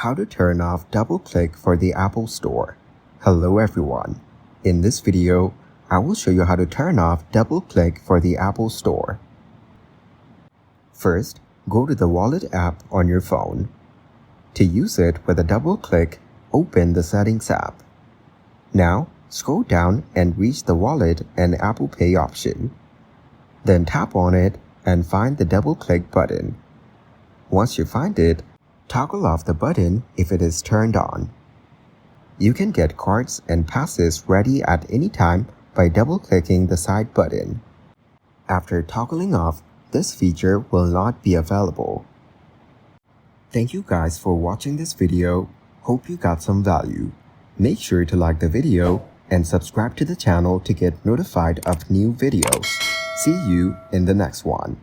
How to turn off double-click for the Apple Store. Hello everyone. In this video, I will show you how to turn off double-click for the Apple Store. First, go to the Wallet app on your phone. To use it with a double-click, open the Settings app. Now, scroll down and reach the Wallet and Apple Pay option. Then tap on it and find the double-click button. Once you find it, toggle off the button if it is turned on. You can get cards and passes ready at any time by double-clicking the side button. After toggling off, this feature will not be available. Thank you guys for watching this video. Hope you got some value. Make sure to like the video and subscribe to the channel to get notified of new videos. See you in the next one.